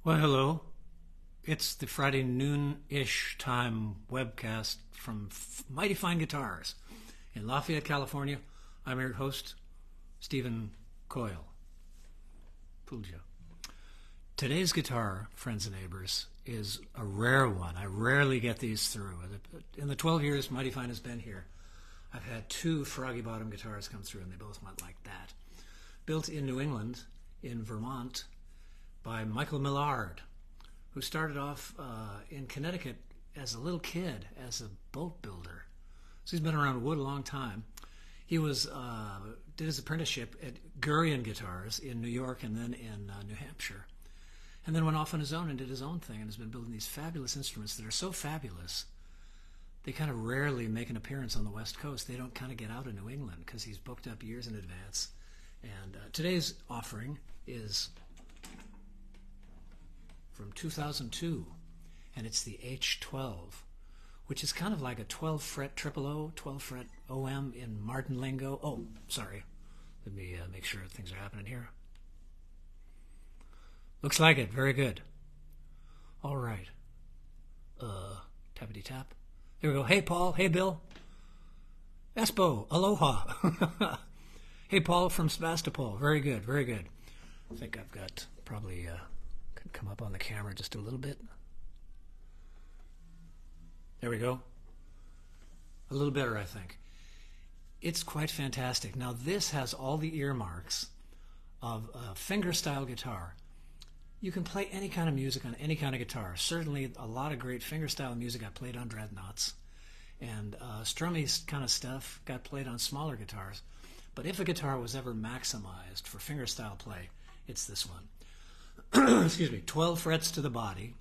Well, hello. It's the Friday noon-ish time webcast from Mighty Fine Guitars in Lafayette, California. I'm your host, Stephen Coyle. Fooled you. Today's guitar, friends and neighbors, is a rare one. I rarely get these through. In the 12 years Mighty Fine has been here, I've had two Froggy Bottom guitars come through, and they both went like that. Built in New England, in Vermont, by Michael Millard, who started off in Connecticut as a little kid, as a boat builder. So he's been around wood a long time. He did his apprenticeship at Gurion Guitars in New York and then in New Hampshire. And then went off on his own and did his own thing and has been building these fabulous instruments that are so fabulous, they kind of rarely make an appearance on the West Coast. They don't kind of get out of New England because he's booked up years in advance. And today's offering is from 2002, and it's the H-12, which is kind of like a 12-fret triple O, 12-fret OM in Martin lingo. Oh, sorry. Let me make sure things are happening here. Looks like it. Very good. All right. Tappity tap. There we go. Hey, Paul. Hey, Bill. Espo. Aloha. Hey, Paul from Sebastopol. Very good. Very good. I think I've got probably could come up on the camera just a little bit. There we go. A little better, I think. It's quite fantastic. Now, this has all the earmarks of a fingerstyle guitar. You can play any kind of music on any kind of guitar. Certainly a lot of great fingerstyle music got played on dreadnoughts, and strummy kind of stuff got played on smaller guitars. But if a guitar was ever maximized for fingerstyle play, it's this one. Excuse me, 12 frets to the body,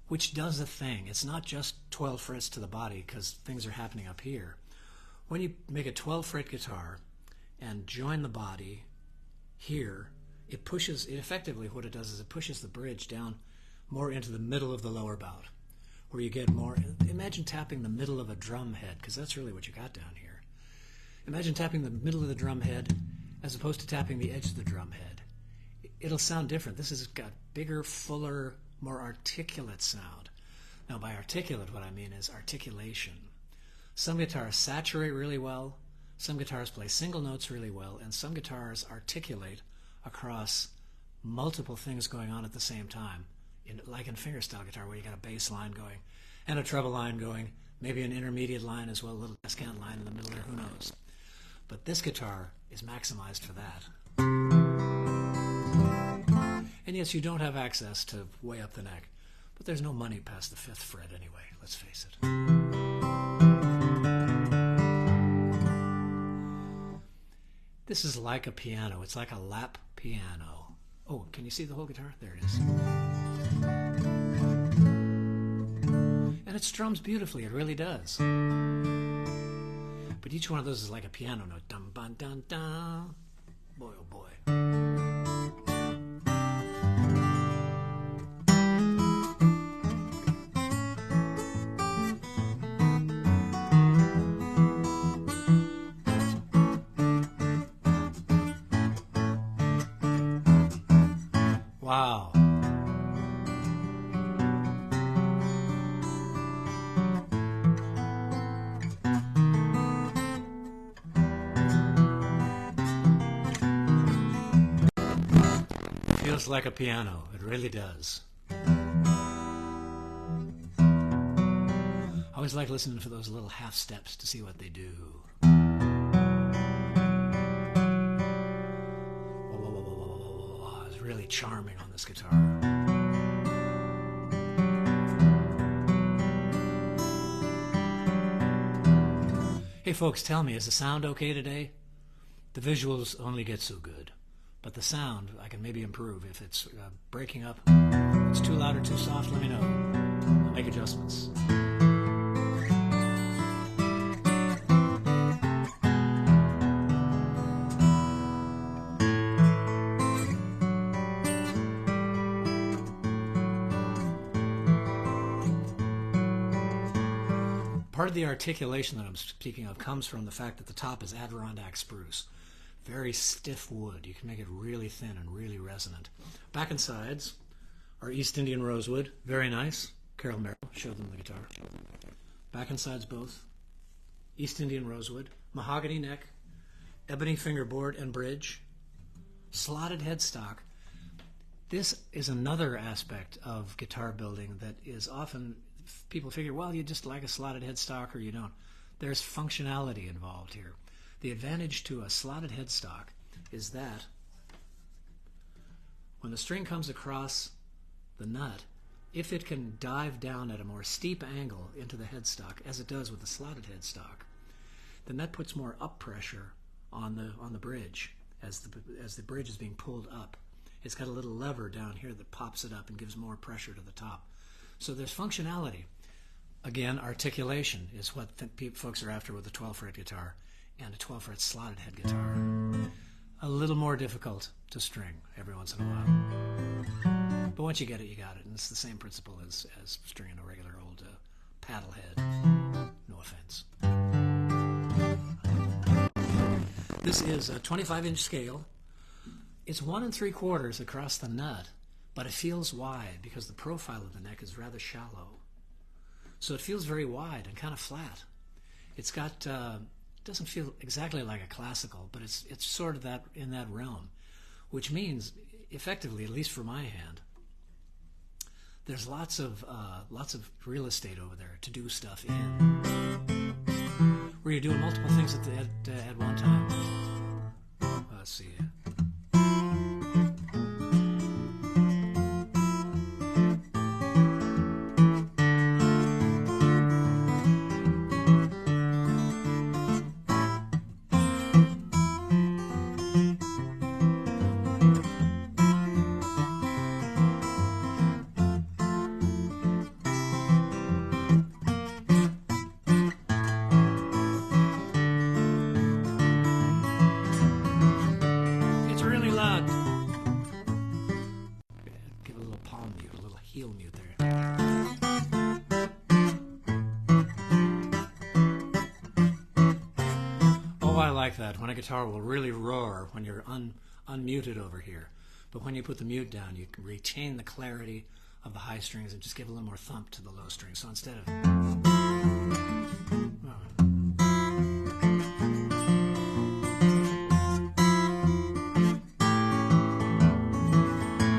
which does a thing. It's not just 12 frets to the body because things are happening up here. When you make a 12 fret guitar and join the body here, it effectively what it does is it pushes the bridge down more into the middle of the lower bout, where you get more. Imagine tapping the middle of a drum head, because that's really what you got down here. Imagine tapping the middle of the drum head as opposed to tapping the edge of the drum head. It'll sound different. This has got bigger, fuller, more articulate sound. Now, by articulate, what I mean is articulation. Some guitars saturate really well, some guitars play single notes really well, and some guitars articulate across multiple things going on at the same time, like in fingerstyle guitar, where you got a bass line going and a treble line going, maybe an intermediate line as well, a little descant line in the middle there, who knows. But this guitar is maximized for that. And yes, you don't have access to way up the neck, but there's no money past the 5th fret anyway, let's face it. This is like a piano. It's like a lap piano. Oh, can you see the whole guitar? There it is. And it strums beautifully. It really does. But each one of those is like a piano note. Dum, bum, dum, dum. Boy, oh boy. Wow. Feels like a piano. It really does. I always like listening for those little half steps to see what they do. It's really charming on this guitar. Hey folks, tell me, is the sound okay today? The visuals only get so good, but the sound I can maybe improve. If it's breaking up, if it's too loud or too soft, let me know. I'll make adjustments. Part of the articulation that I'm speaking of comes from the fact that the top is Adirondack spruce. very stiff wood. You can make it really thin and really resonant. Back and sides are East Indian rosewood. Very nice. Carol Merrill showed them the guitar. Back and sides both. East Indian rosewood. Mahogany neck. Ebony fingerboard and bridge. Slotted headstock. This is another aspect of guitar building that is often, people figure, well, you just like a slotted headstock or you don't. There's functionality involved here. The advantage to a slotted headstock is that when the string comes across the nut, if it can dive down at a more steep angle into the headstock, as it does with the slotted headstock, then that puts more up pressure on the bridge as the bridge is being pulled up. It's got a little lever down here that pops it up and gives more pressure to the top. So there's functionality. Again, articulation is what folks are after with a 12-fret guitar and a 12-fret slotted head guitar. A little more difficult to string every once in a while. But once you get it, you got it. And it's the same principle as stringing a regular old paddle head. No offense. This is a 25-inch scale. It's 1 3/4 across the nut, but it feels wide because the profile of the neck is rather shallow. So it feels very wide and kind of flat. It's got, doesn't feel exactly like a classical, but it's sort of that in that realm, which means, effectively, at least for my hand, there's lots of real estate over there to do stuff in, where you're doing multiple things at one time. Let's see. That when a guitar will really roar when you're unmuted over here, but when you put the mute down, you can retain the clarity of the high strings and just give a little more thump to the low strings. So instead of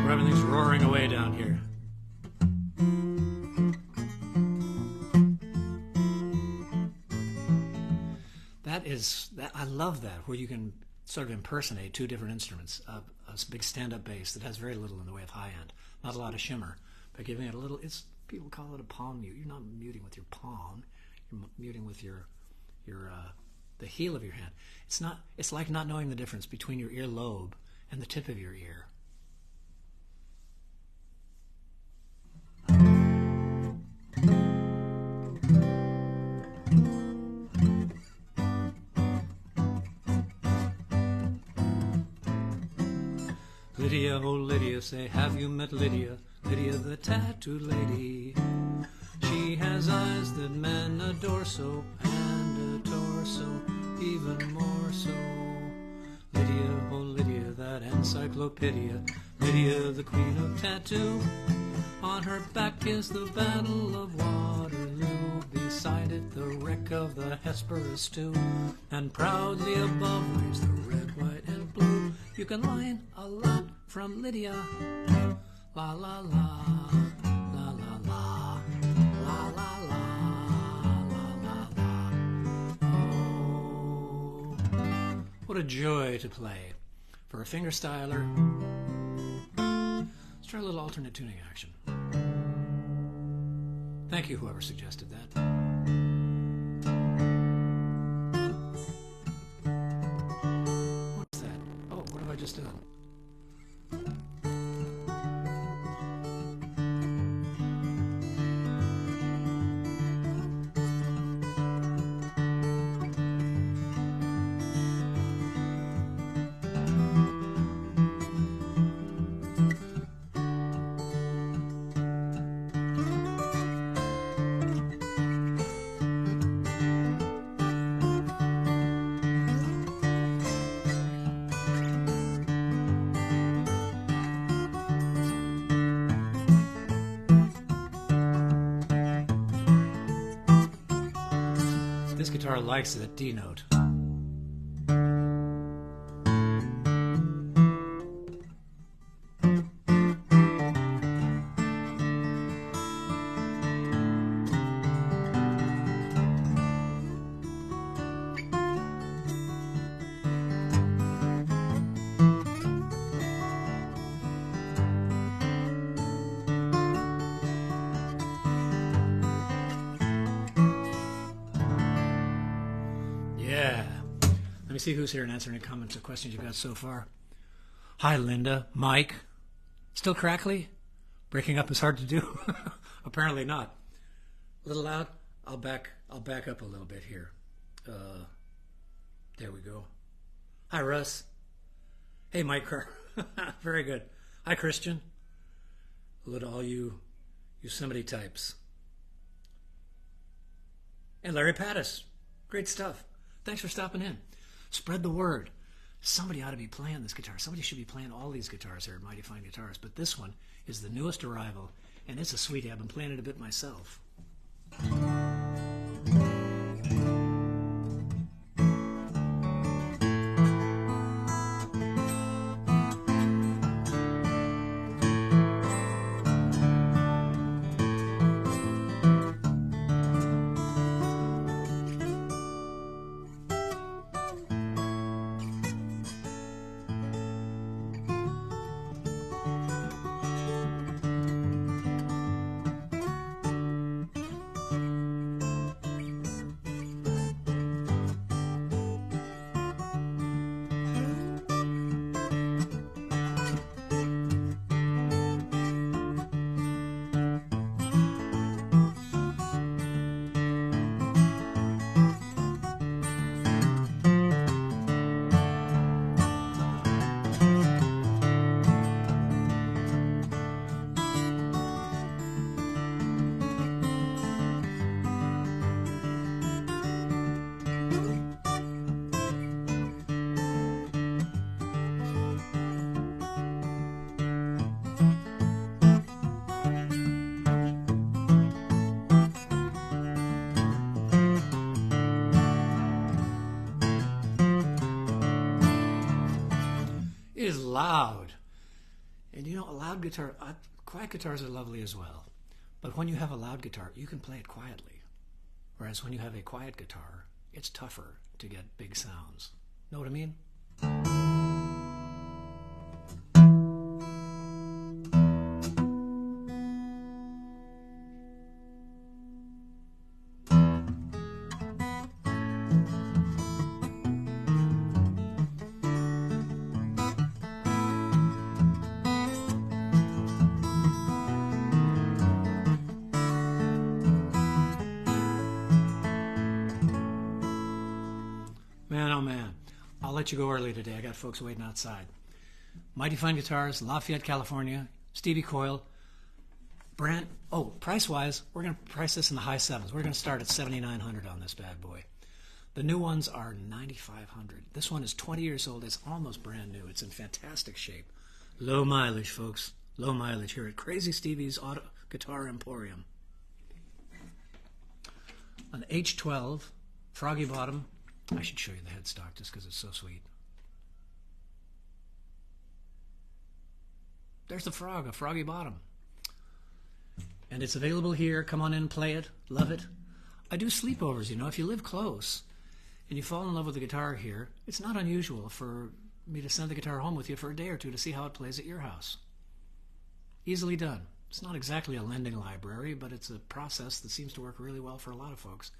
where everything's roaring away down here. I love that, where you can sort of impersonate two different instruments. A big stand-up bass that has very little in the way of high end, not a lot of shimmer, but giving it a little. People call it a palm mute. You're not muting with your palm. You're muting with the heel of your hand. It's like not knowing the difference between your earlobe and the tip of your ear. Lydia, oh Lydia, say, have you met Lydia? Lydia the tattooed lady. She has eyes that men adore so, and a torso even more so. Lydia, oh Lydia, that encyclopedia. Lydia, the queen of tattoo. On her back is the Battle of Waterloo. Beside it, the wreck of the Hesperus too. And proudly above waves the red, white, and blue. You can line a lot from Lydia. La la la, la la la, la la la, la la la. Oh, what a joy to play. For a finger styler, let's try a little alternate tuning action. Thank you, whoever suggested that. What's that? Oh, what have I just done? This guitar likes that D note. Yeah. Let me see who's here and answer any comments or questions you've got so far. Hi, Linda. Mike. Still crackly? Breaking up is hard to do? Apparently not. A little loud? I'll back up a little bit here. There we go. Hi, Russ. Hey, Mike. Very good. Hi, Christian. Hello to all you Yosemite types. And Larry Pattis. Great stuff. Thanks for stopping in. Spread the word. Somebody ought to be playing this guitar. Somebody should be playing all these guitars here at Mighty Fine Guitars. But this one is the newest arrival, and it's a sweetie. I've been playing it a bit myself. It is loud. And you know, a loud guitar, quiet guitars are lovely as well. But when you have a loud guitar, you can play it quietly. Whereas when you have a quiet guitar, it's tougher to get big sounds. Know what I mean? Man, oh man. I'll let you go early today. I got folks waiting outside. Mighty Fine Guitars, Lafayette, California. Stevie Coyle. Price-wise, we're going to price this in the high sevens. We're going to start at $7,900 on this bad boy. The new ones are $9,500. This one is 20 years old. It's almost brand new. It's in fantastic shape. Low mileage, folks. Low mileage here at Crazy Stevie's Auto Guitar Emporium. An H12, Froggy Bottom. I should show you the headstock just because it's so sweet. There's the frog, a Froggy Bottom. And it's available here. Come on in, play it, love it. I do sleepovers, you know. If you live close and you fall in love with the guitar here, it's not unusual for me to send the guitar home with you for a day or two to see how it plays at your house. Easily done. It's not exactly a lending library, but it's a process that seems to work really well for a lot of folks.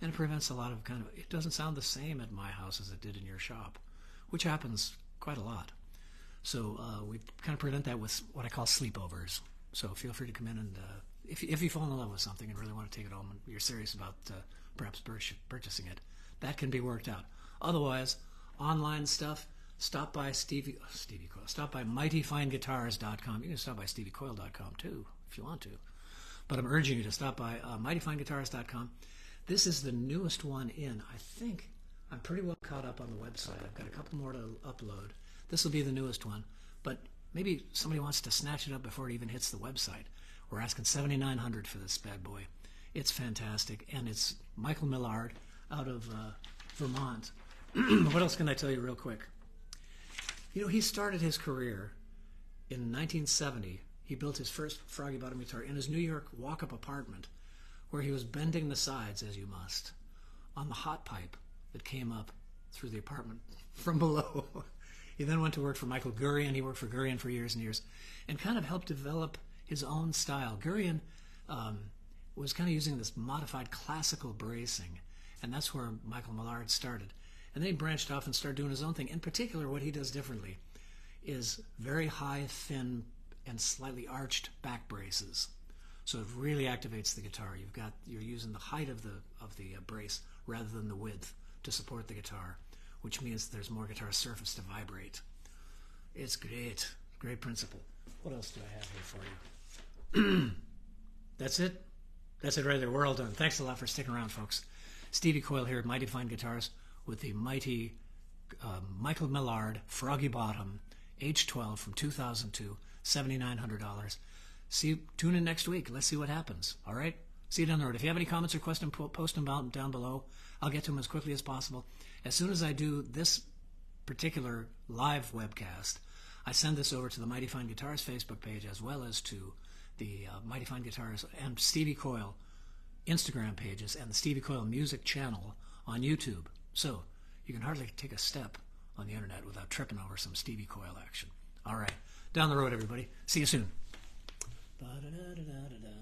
And it prevents a lot of it doesn't sound the same at my house as it did in your shop, which happens quite a lot. So we kind of prevent that with what I call sleepovers. So feel free to come in and if you fall in love with something and really want to take it home and you're serious about perhaps purchasing it, that can be worked out. Otherwise, online stuff, stop by Stevie Coyle. Stop by mightyfineguitars.com. You can stop by steviecoyle.com too if you want to. But I'm urging you to stop by mightyfineguitars.com. This is the newest one in. I think I'm pretty well caught up on the website. I've got a couple more to upload. This will be the newest one, but maybe somebody wants to snatch it up before it even hits the website. We're asking $7,900 for this bad boy. It's fantastic, and it's Michael Millard, out of Vermont. What else can I tell you real quick? You know, he started his career in 1970. He built his first Froggy Bottom guitar in his New York walk-up apartment, where he was bending the sides, as you must, on the hot pipe that came up through the apartment from below. He then went to work for Michael Gurian. He worked for Gurian for years and years and kind of helped develop his own style. Gurian was kind of using this modified classical bracing, and that's where Michael Millard started. And then he branched off and started doing his own thing. In particular, what he does differently is very high, thin, and slightly arched back braces. So it really activates the guitar. You're using the height of the brace rather than the width to support the guitar, which means there's more guitar surface to vibrate. It's great. Great principle. What else do I have here for you? That's it? That's it right there. We're all done. Thanks a lot for sticking around, folks. Stevie Coyle here at Mighty Fine Guitars with the mighty Michael Millard Froggy Bottom H-12 from 2002, $7,900. Tune in next week. Let's see what happens. All right? See you down the road. If you have any comments or questions, post them down below. I'll get to them as quickly as possible. As soon as I do this particular live webcast, I send this over to the Mighty Fine Guitars Facebook page as well as to the Mighty Fine Guitars and Stevie Coyle Instagram pages and the Stevie Coyle Music channel on YouTube. So you can hardly take a step on the internet without tripping over some Stevie Coyle action. All right. Down the road, everybody. See you soon. Da, da, da, da, da, da.